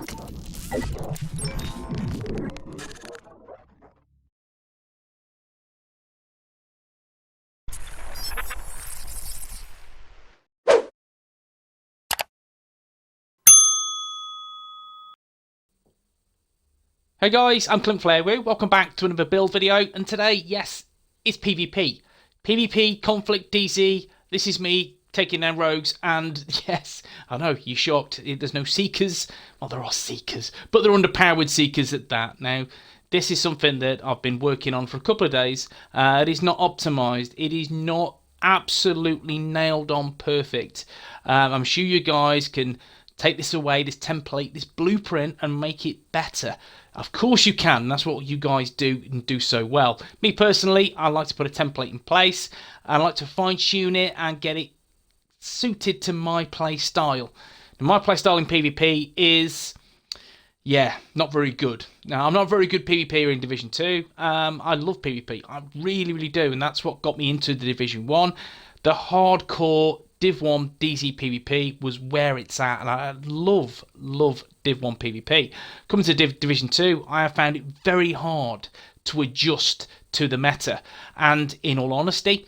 Hey guys, I'm WOOO. Welcome back to another build video, and today, yes, it's PvP. PvP, Conflict, DZ, this is me taking down rogues, and yes, I know, you're shocked, there's no Seekers. Well, there are Seekers, but they're underpowered Seekers at that. Now, this is something that I've been working on for a couple of days. It is not optimized, it is not absolutely nailed on perfect. I'm sure you guys can take this away, this template, this blueprint, and make it better. Of course you can. That's what you guys do and do so well. Me personally, I like to put a template in place. I like to fine tune it and get it suited to my play style. Now, my play style in PvP is, yeah, not very good. Now, I'm not a very good PvPer in Division 2. I love PvP. I really, really do. And that's what got me into the Division 1. The hardcore Div 1 DZ PvP was where it's at, and I love Div 1 PvP. Coming to Division 2, I have found it very hard to adjust to the meta, and in all honesty,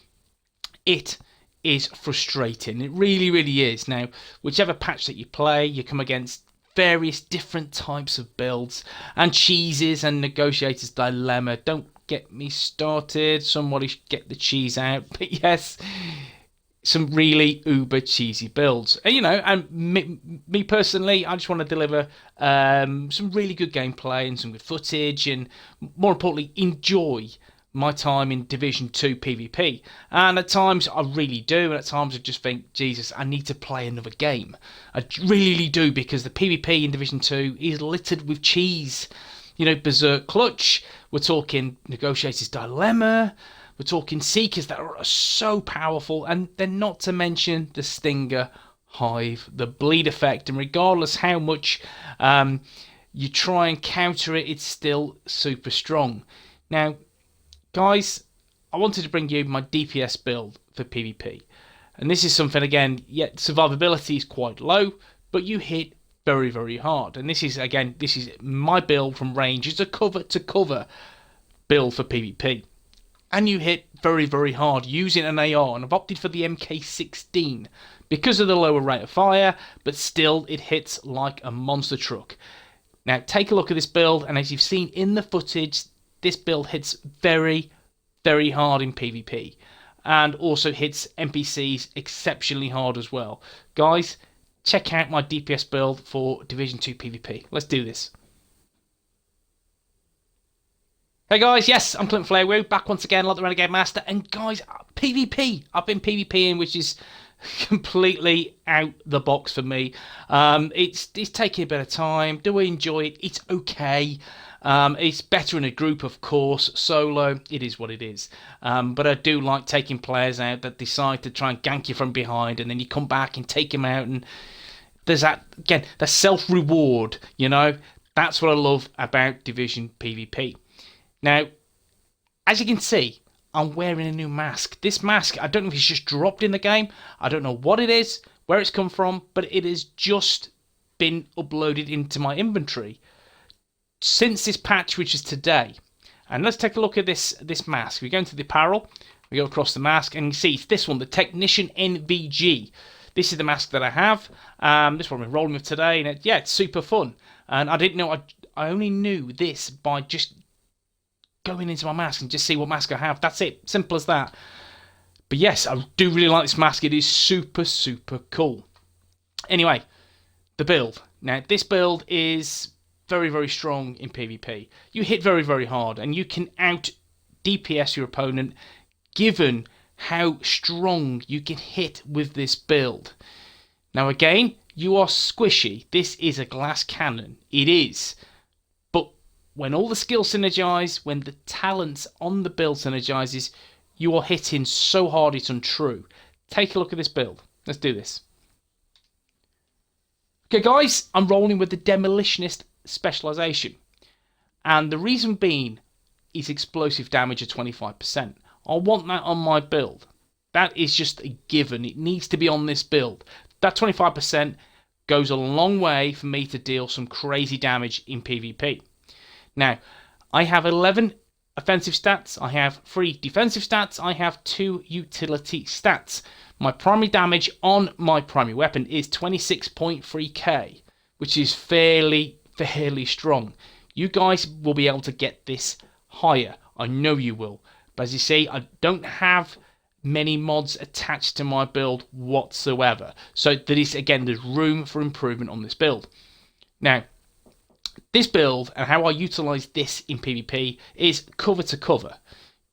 it is frustrating. It really, really is. Now, whichever patch that you play, you come against various different types of builds, and cheeses and Negotiator's Dilemma. Don't get me started. Somebody should get the cheese out. But yes, some really uber cheesy builds. And, you know, and me personally, I just want to deliver some really good gameplay and some good footage, and more importantly, enjoy my time in Division 2 PvP. And at times I really do, and at times I just think, Jesus, I need to play another game. I really do, because the PvP in Division 2 is littered with cheese. You know, Berserk Clutch, we're talking Negotiator's Dilemma, we're talking Seekers that are so powerful, and then not to mention the Stinger, Hive, the bleed effect, and regardless how much you try and counter it, it's still super strong. Now, guys, I wanted to bring you my DPS build for PvP, and this is something, again, yet survivability is quite low, but you hit very, very hard. And this is, again, this is my build from range. It's a cover to cover build for PvP. And you hit very, very hard using an AR. And I've opted for the MK16 because of the lower rate of fire, but still it hits like a monster truck. Now, take a look at this build, and as you've seen in the footage, this build hits very, very hard in PvP. And also hits NPCs exceptionally hard as well. Guys, check out my DPS build for Division 2 PvP. Let's do this. Hey guys, yes, I'm WOOO, back once again, like the Renegade Master, and guys, PvP. I've been PvPing, which is completely out the box for me. It's taking a bit of time. Do I enjoy it? It's okay. It's better in a group, of course. Solo, it is what it is. But I do like taking players out that decide to try and gank you from behind, and then you come back and take them out, and there's that, again, the self-reward, you know? That's what I love about Division PvP. Now, as you can see, I'm wearing a new mask. This mask, I don't know if it's just dropped in the game. I don't know what it is, where it's come from, but it has just been uploaded into my inventory since this patch, which is today. And let's take a look at this mask. We go into the apparel, we go across the mask, and you see it's this one, the Technician NVG. This is the mask that I have. This one I'm rolling with today, and yeah, it's super fun. And I didn't know, I only knew this by just going into my mask and just see what mask I have. That's it. Simple as that. But yes, I do really like this mask. It is super, super cool. Anyway, the build. Now, this build is very, very strong in PvP. You hit very, very hard, and you can out DPS your opponent given how strong you can hit with this build. Now, again, you are squishy. This is a glass cannon. It is. When all the skills synergize, when the talents on the build synergizes, you are hitting so hard it's untrue. Take a look at this build. Let's do this. Okay, guys, I'm rolling with the Demolitionist specialization. And the reason being is explosive damage of 25%. I want that on my build. That is just a given. It needs to be on this build. That 25% goes a long way for me to deal some crazy damage in PvP. Now, I have 11 offensive stats, I have 3 defensive stats, I have 2 utility stats. My primary damage on my primary weapon is 26.3k, which is fairly strong. You guys will be able to get this higher. I know you will. But as you see, I don't have many mods attached to my build whatsoever. So there is, again, there's room for improvement on this build. Now, this build and how I utilize this in PvP is cover to cover.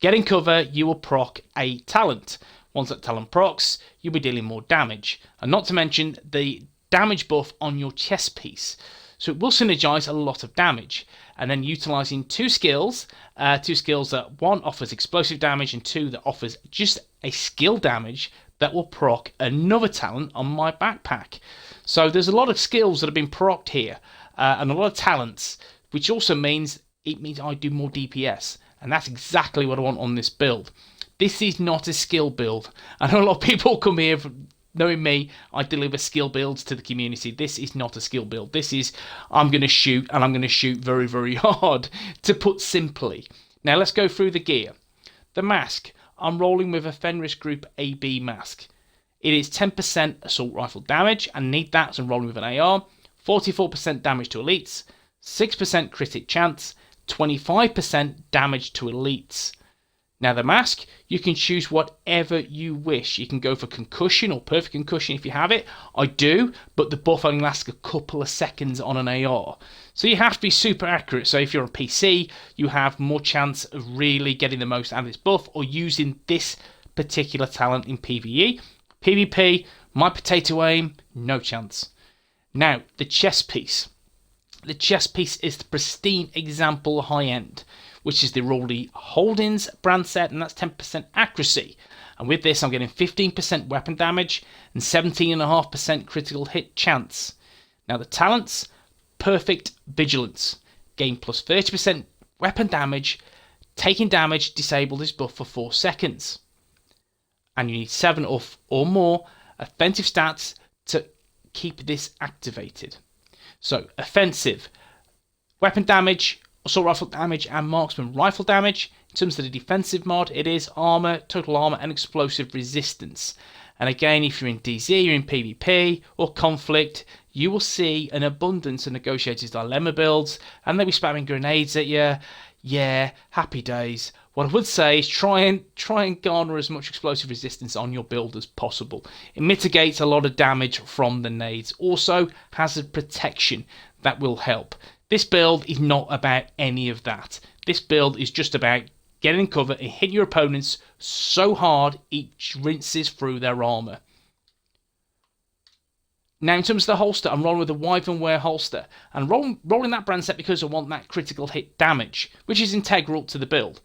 Getting cover, you will proc a talent. Once that talent procs, you'll be dealing more damage. And not to mention the damage buff on your chest piece. So it will synergize a lot of damage. And then utilizing 2 skills that one offers explosive damage and 2 that offers just a skill damage that will proc another talent on my backpack. So there's a lot of skills that have been procced here and a lot of talents, which also means I do more DPS. And that's exactly what I want on this build. This is not a skill build. I know a lot of people come here from, knowing me, I deliver skill builds to the community. This is not a skill build. This is, I'm going to shoot, and I'm going to shoot very, very hard, to put simply. Now let's go through the gear. The mask, I'm rolling with a Fenris Group AB mask. It is 10% assault rifle damage, and need that, so I'm rolling with an AR. 44% damage to elites, 6% critic chance, 25% damage to elites. Now the mask, you can choose whatever you wish. You can go for concussion or perfect concussion if you have it. I do, but the buff only lasts a couple of seconds on an AR. So you have to be super accurate. So if you're on PC, you have more chance of really getting the most out of this buff or using this particular talent in PvE. PvP, my potato aim, no chance. Now, the chest piece. The chest piece is the pristine example high end, which is the Rolly Holdings brand set, and that's 10% accuracy. And with this, I'm getting 15% weapon damage and 17.5% critical hit chance. Now the talents, Perfect Vigilance. Gain plus 30% weapon damage. Taking damage, disable this buff for 4 seconds. And you need 7 or more offensive stats to keep this activated. So, offensive, weapon damage, assault rifle damage, and marksman rifle damage. In terms of the defensive mod, it is armor, total armor, and explosive resistance. And again, if you're in DZ, you're in PvP or conflict, you will see an abundance of Negotiator's Dilemma builds, and they'll be spamming grenades at you. Yeah, happy days. What I would say is try and garner as much explosive resistance on your build as possible. It mitigates a lot of damage from the nades. Also, hazard protection, that will help. This build is not about any of that. This build is just about getting cover and hitting your opponents so hard it rinses through their armor. Now, in terms of the holster, I'm rolling with a Wyvern holster. And rolling that brand set because I want that critical hit damage, which is integral to the build.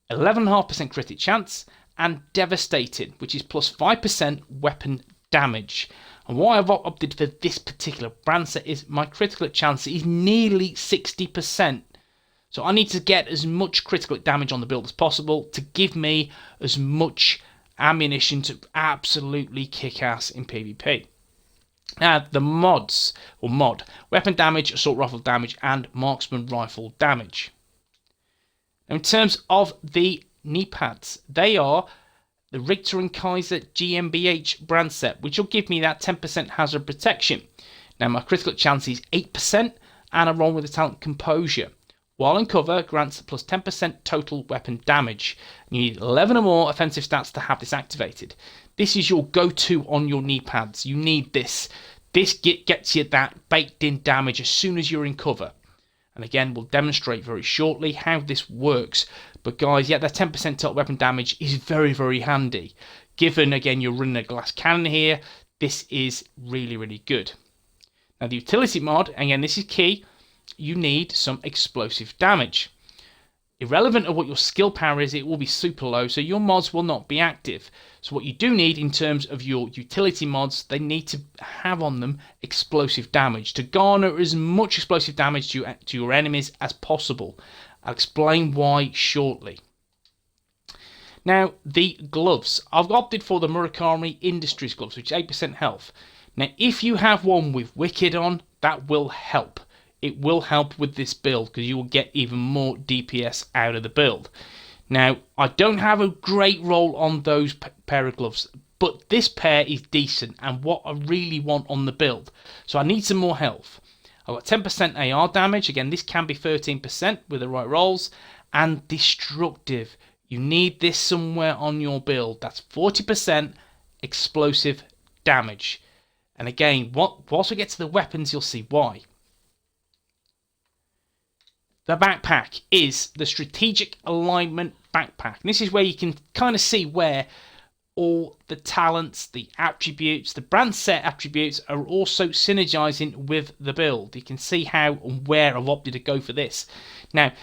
11.5% critic chance, and Devastating, which is plus 5% weapon damage. And why I've opted for this particular brand set is my critical hit chance is nearly 60%. So I need to get as much critical hit damage on the build as possible to give me as much ammunition to absolutely kick ass in PvP. Now, the mods, or mod, weapon damage, assault rifle damage, and marksman rifle damage. Now, in terms of the knee pads, they are the Richter and Kaiser GmbH brand set, which will give me that 10% hazard protection. Now, my critical chance is 8%, and I roll with the talent Composure. While in cover, grants plus 10% total weapon damage. You need 11 or more offensive stats to have this activated. This is your go-to on your knee pads. You need this. This gets you that baked-in damage as soon as you're in cover. And again, we'll demonstrate very shortly how this works. But guys, yeah, that 10% total weapon damage is very, very handy. Given, again, you're running a glass cannon here, this is really, really good. Now, the utility mod, again, this is key. You need some explosive damage. Irrelevant of what your skill power is, it will be super low, so your mods will not be active. So what you do need in terms of your utility mods, they need to have on them explosive damage to garner as much explosive damage to your enemies as possible. I'll explain why shortly. Now, the gloves. I've opted for the Murakami Industries gloves, which is 8% health. Now, if you have one with Wicked on, that will help. It will help with this build because you will get even more DPS out of the build. Now, I don't have a great roll on those pair of gloves, but this pair is decent and what I really want on the build. So I need some more health. I've got 10% AR damage. Again, this can be 13% with the right rolls. And destructive. You need this somewhere on your build. That's 40% explosive damage. And again, once we get to the weapons, you'll see why. The backpack is the strategic alignment backpack. And this is where you can kind of see where all the talents, the attributes, the brand set attributes are also synergizing with the build. You can see how and where I've opted to go for this. Now,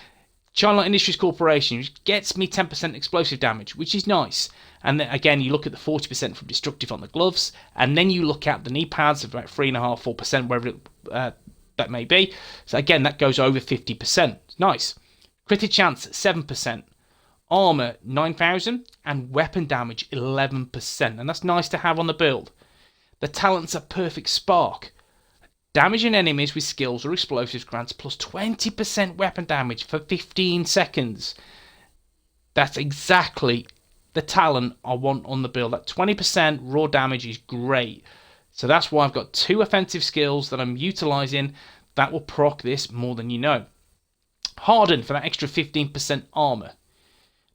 China Industries Corporation gets me 10% explosive damage, which is nice. And then again, you look at the 40% from destructive on the gloves, and then you look at the knee pads of about 3.5%, 4%, wherever that may be. So again, that goes over 50%. Nice. Critic chance 7%. Armor 9,000 and weapon damage 11%, and that's nice to have on the build. The talents are perfect spark. Damaging enemies with skills or explosives grants plus 20% weapon damage for 15 seconds. That's exactly the talent I want on the build. That 20% raw damage is great. So that's why I've got 2 offensive skills that I'm utilizing that will proc this more than you know. Harden for that extra 15% armor.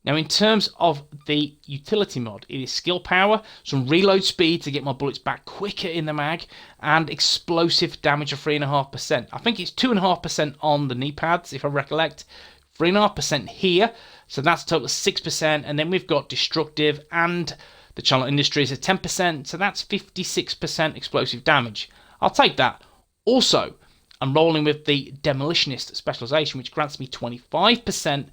Now, in terms of the utility mod, it is skill power, some reload speed to get my bullets back quicker in the mag, and explosive damage of 3.5%. I think it's 2.5% on the knee pads, if I recollect. 3.5% here, so that's a total of 6%. And then we've got destructive and the China Industries at 10%, so that's 56% explosive damage. I'll take that. Also, I'm rolling with the Demolitionist specialization, which grants me 25%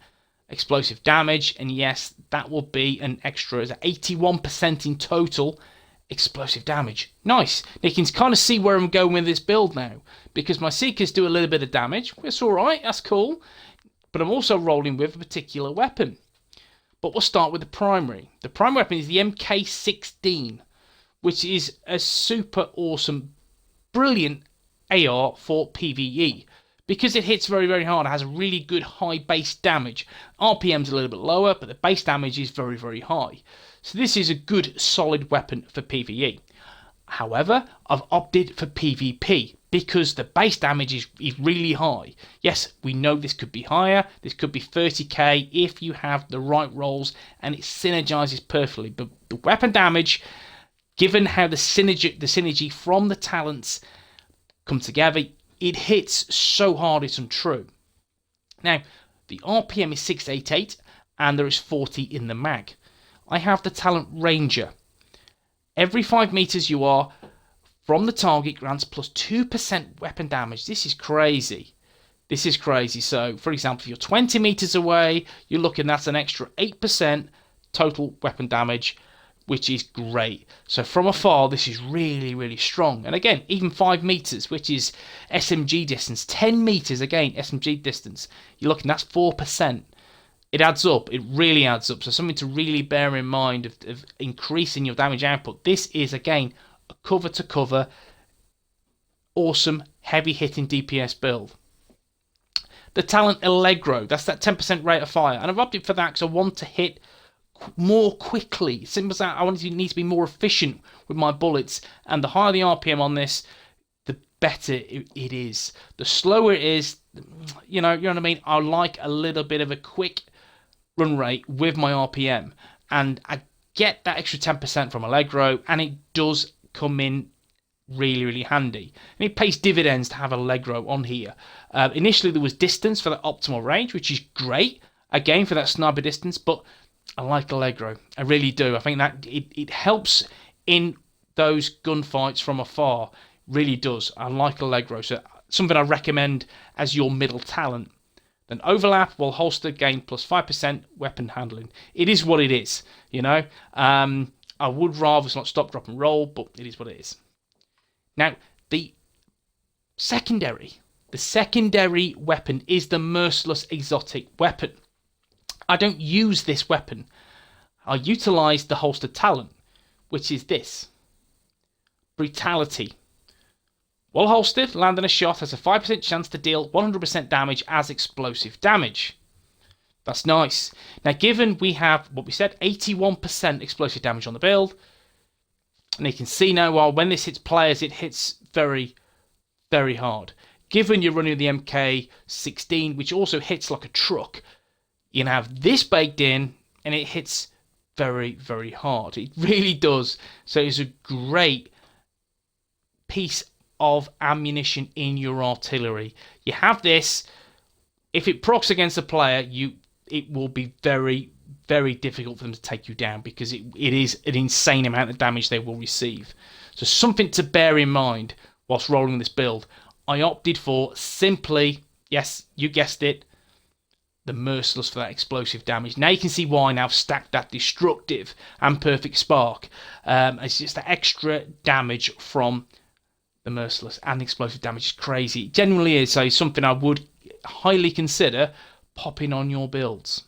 explosive damage, and yes, that will be an extra 81% in total explosive damage. Nice. Now you can kind of see where I'm going with this build now, because my Seekers do a little bit of damage. It's alright, that's cool, but I'm also rolling with a particular weapon. But we'll start with the primary. The primary weapon is the MK16, which is a super awesome, brilliant AR for PvE. Because it hits very, very hard, it has a really good high base damage. RPM's a little bit lower, but the base damage is very, very high. So this is a good, solid weapon for PvE. However, I've opted for PvP because the base damage is really high. Yes, we know this could be higher. This could be 30k if you have the right rolls and it synergizes perfectly. But the weapon damage, given how the synergy from the talents come together, it hits so hard it's untrue. Now, the RPM is 688 and there is 40 in the mag. I have the talent Ranger. Every 5 meters you are from the target grants plus 2% weapon damage. This is crazy. This is crazy. So, for example, if you're 20 meters away, you're looking at an extra 8% total weapon damage, which is great. So from afar, this is really, really strong. And again, even 5 meters, which is SMG distance, 10 meters, again, SMG distance, you're looking, that's 4%. It adds up. It really adds up. So something to really bear in mind of increasing your damage output. This is, again, a cover-to-cover, awesome, heavy-hitting DPS build. The talent Allegro, that's that 10% rate of fire. And I've opted for that because I want to hit more quickly. Simple as that. I want to need to be more efficient with my bullets, and the higher the RPM on this, the better it is. The slower it is, you know what I mean. I like a little bit of a quick run rate with my RPM, and I get that extra 10% from Allegro, and it does come in really, really handy. And it pays dividends to have Allegro on here. Initially, there was distance for that optimal range, which is great. Again, for that sniper distance, but I like Allegro. I really do. I think that it helps in those gunfights from afar. Really does. I like Allegro. So something I recommend as your middle talent. Then overlap will holster gain plus 5% weapon handling. It is what it is, you know. I would rather it's not stop, drop, and roll, but it is what it is. Now, the secondary weapon is the merciless exotic weapon. I don't use this weapon. I utilize the holster talent, which is this. Brutality. While holstered, landing a shot has a 5% chance to deal 100% damage as explosive damage. That's nice. Now, given we have, what we said, 81% explosive damage on the build, and you can see now, when this hits players, it hits very, very hard. Given you're running the MK16, which also hits like a truck, you can have this baked in, and it hits very, very hard. It really does. So it's a great piece of ammunition in your artillery. You have this, if it procs against a player, it will be very, very difficult for them to take you down, because it is an insane amount of damage they will receive. So something to bear in mind whilst rolling this build. I opted for simply, yes, you guessed it, the Merciless for that explosive damage. Now you can see why now I've stacked that Destructive and Perfect Spark. It's just the extra damage from the Merciless and the explosive damage is crazy. It genuinely is. So it's something I would highly consider popping on your builds.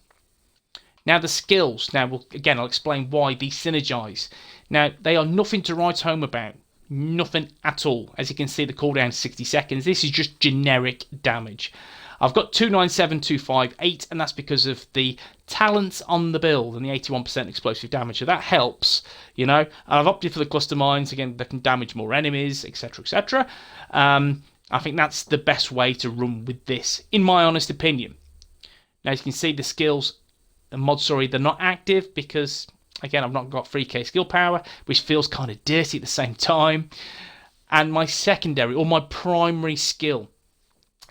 Now the skills. Now I'll explain why these synergize. Now they are nothing to write home about. Nothing at all. As you can see, the cooldown is 60 seconds. This is just generic damage. I've got 297, 258, and that's because of the talents on the build and the 81% explosive damage. So that helps, you know. And I've opted for the cluster mines. Again, they can damage more enemies, etc., etc. I think that's the best way to run with this, in my honest opinion. Now, as you can see, the skills, the mods, they're not active because, again, I've not got 3k skill power, which feels kind of dirty at the same time. And my secondary, or my primary skill,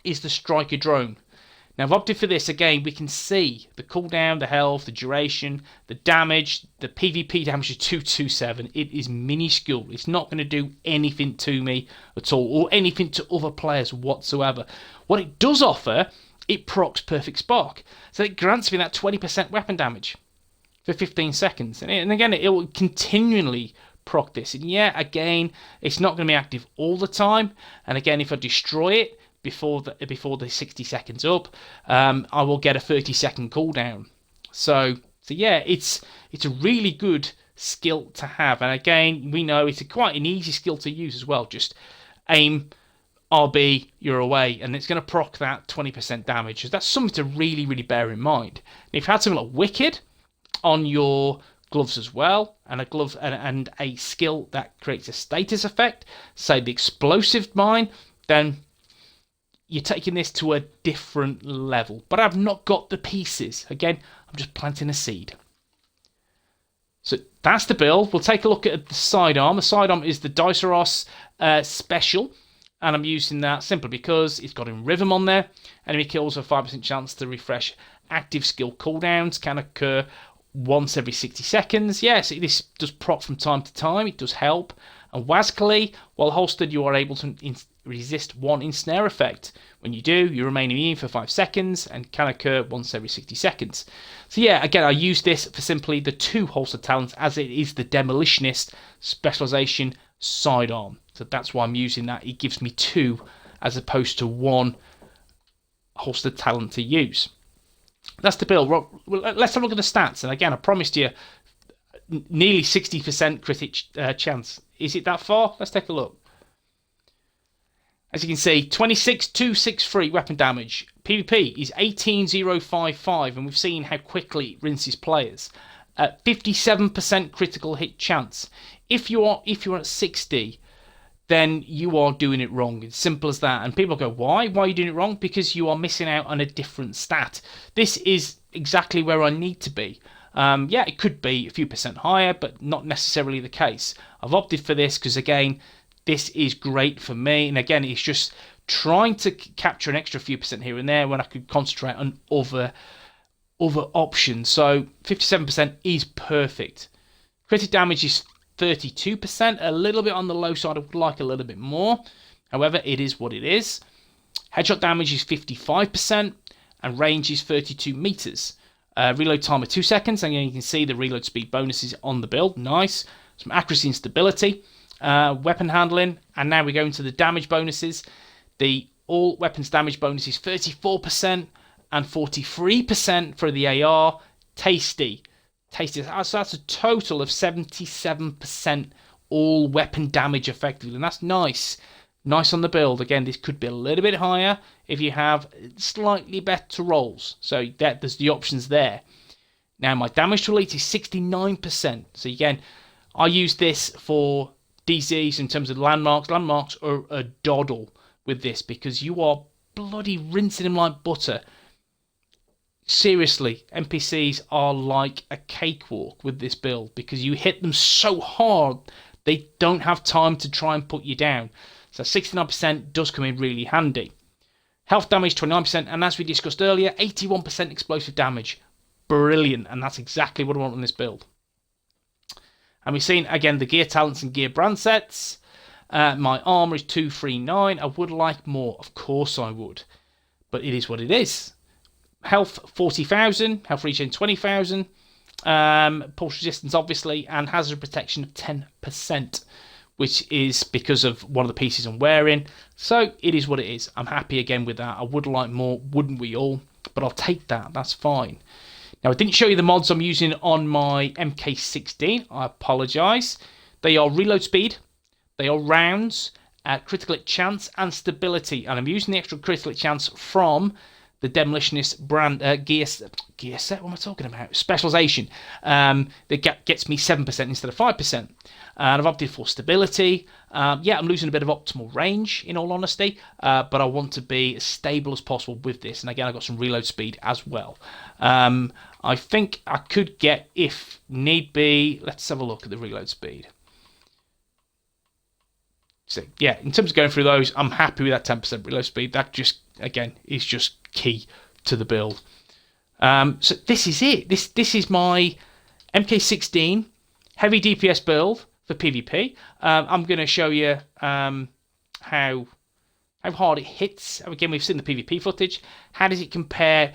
is the Striker Drone. Now I've opted for this. Again, we can see the cooldown, the health, the duration, the damage, the PvP damage is 227. It is minuscule. It's not going to do anything to me at all, or anything to other players whatsoever. What it does offer, it procs Perfect Spark. So it grants me that 20% weapon damage for 15 seconds. And again, it will continually proc this. And yeah, again, it's not going to be active all the time. And again, if I destroy it before the 60 seconds up, I will get a 30-second cooldown. So yeah, it's a really good skill to have. And again, we know it's quite an easy skill to use as well. Just aim, RB, you're away, and it's going to proc that 20% damage. So that's something to really, really bear in mind. And if you had something like Wicked on your gloves as well, and a glove and a skill that creates a status effect, say the Explosive Mine, then you're taking this to a different level. But I've not got the pieces. Again, I'm just planting a seed. So that's the build. We'll take a look at the sidearm. The sidearm is the Diceros Special. And I'm using that simply because it's got a rhythm on there. Enemy kills have a 5% chance to refresh. Active skill cooldowns can occur once every 60 seconds. Yes, this does proc from time to time. It does help. And Wascally, while holstered, you are able to resist one ensnare effect. When you do, you remain immune for 5 seconds and can occur once every 60 seconds. So yeah, again, I use this for simply the 2 holstered talents, as it is the Demolitionist specialization sidearm. So that's why I'm using that. It gives me 2 as opposed to 1 holstered talent to use. That's the build. Well, let's have a look at the stats. And again, I promised you nearly 60% critic chance. Is it that far? Let's take a look. As you can see, 26,263 weapon damage. PvP is 18,055, and we've seen how quickly it rinses players. 57% critical hit chance. If you're at 60, then you are doing it wrong. It's simple as that. And people go, why? Why are you doing it wrong? Because you are missing out on a different stat. This is exactly where I need to be. Yeah, it could be a few percent higher, but not necessarily the case. I've opted for this because, again, this is great for me. And again, it's just trying to capture an extra few percent here and there when I could concentrate on other options. So 57% is perfect. Critic damage is 32%, a little bit on the low side. I would like a little bit more. However, it is what it is. Headshot damage is 55%, and range is 32 meters. Reload time of 2 seconds, and you can see the reload speed bonuses on the build. Nice. Some accuracy and stability. Weapon handling, and now we go into the damage bonuses. The all weapons damage bonus is 34% and 43% for the AR. Tasty. So that's a total of 77% all weapon damage effectively, and that's nice. Nice on the build. Again, this could be a little bit higher if you have slightly better rolls. So there's the options there. Now, my damage to elite is 69%. So again, I use this for DZs in terms of landmarks. Landmarks are a doddle with this because you are bloody rinsing them like butter. Seriously, NPCs are like a cakewalk with this build because you hit them so hard they don't have time to try and put you down. So 69% does come in really handy. Health damage 29%, and as we discussed earlier, 81% explosive damage. Brilliant, and that's exactly what I want on this build. And we've seen again the gear talents and gear brand sets. My armor is 239. I would like more, of course I would, but it is what it is. Health 40,000, health regen 20,000, pulse resistance obviously, and hazard protection of 10%, which is because of one of the pieces I'm wearing. So it is what it is. I'm happy again with that. I would like more, wouldn't we all? But I'll take that. That's fine. Now, I didn't show you the mods I'm using on my MK16. I apologise. They are reload speed, they are rounds, critical hit chance, and stability. And I'm using the extra critical hit chance from the Demolitionist brand gear set. What am I talking about? Specialization. That gets me 7% instead of 5%. And I've opted for stability. Yeah, I'm losing a bit of optimal range, in all honesty, but I want to be as stable as possible with this. And again, I've got some reload speed as well. I think I could get, if need be, let's have a look at the reload speed. So yeah, in terms of going through those, I'm happy with that 10% reload speed. That just, again, is just key to the build. So this is it. This is my MK16 heavy DPS build for PvP. I'm going to show you how hard it hits. Again, we've seen the PvP footage. How does it compare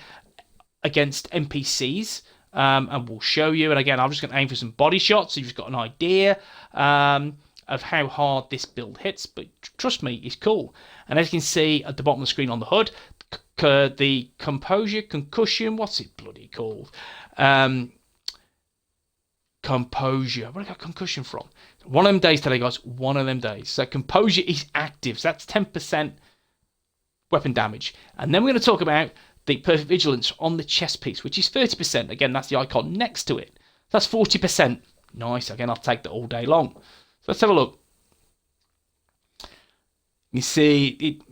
against NPCs? And we'll show you. And again, I'm just going to aim for some body shots so you've just got an idea of how hard this build hits. But trust me, it's cool. And as you can see at the bottom of the screen on the hood, the concussion, what's it bloody called? Composure. Where did I get concussion from? One of them days today, guys. One of them days. So composure is active. So that's 10% weapon damage. And then we're going to talk about the perfect vigilance on the chest piece, which is 30%. Again, that's the icon next to it. So that's 40%. Nice. Again, I'll take that all day long. So let's have a look. You see, it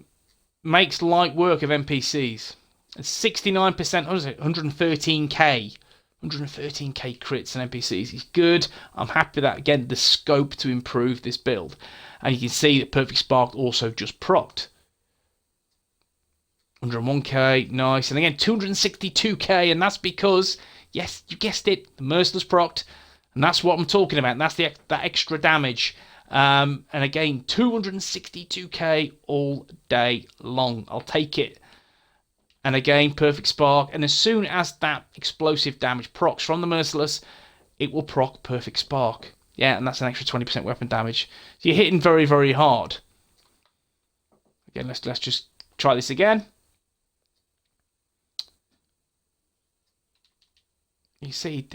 makes light work of NPCs. 69%, what is it? 113k. 113k crits and NPCs is good. I'm happy with that. Again, the scope to improve this build. And you can see that Perfect Spark also just procced. 101k, nice. And again, 262k, and that's because, yes, you guessed it, the Merciless procced. And that's what I'm talking about. And that's that extra damage. And again, 262k all day long. I'll take it. And again, Perfect Spark. And as soon as that explosive damage procs from the Merciless, it will proc Perfect Spark. Yeah, and that's an extra 20% weapon damage. So you're hitting very, very hard. Again, let's just try this again. You see,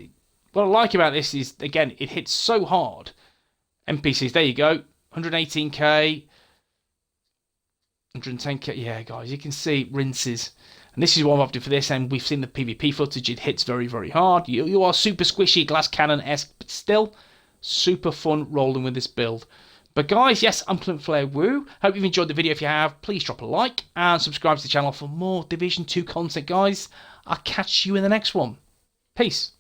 what I like about this is, again, it hits so hard. NPCs, there you go. 118k. 110k. Yeah, guys, you can see it rinses. And this is what I've opted for this, and we've seen the PvP footage. It hits very, very hard. You are super squishy, glass cannon-esque, but still super fun rolling with this build. But guys, yes, I'm Flare Woo. Hope you've enjoyed the video. If you have, please drop a like and subscribe to the channel for more Division 2 content, guys. I'll catch you in the next one. Peace.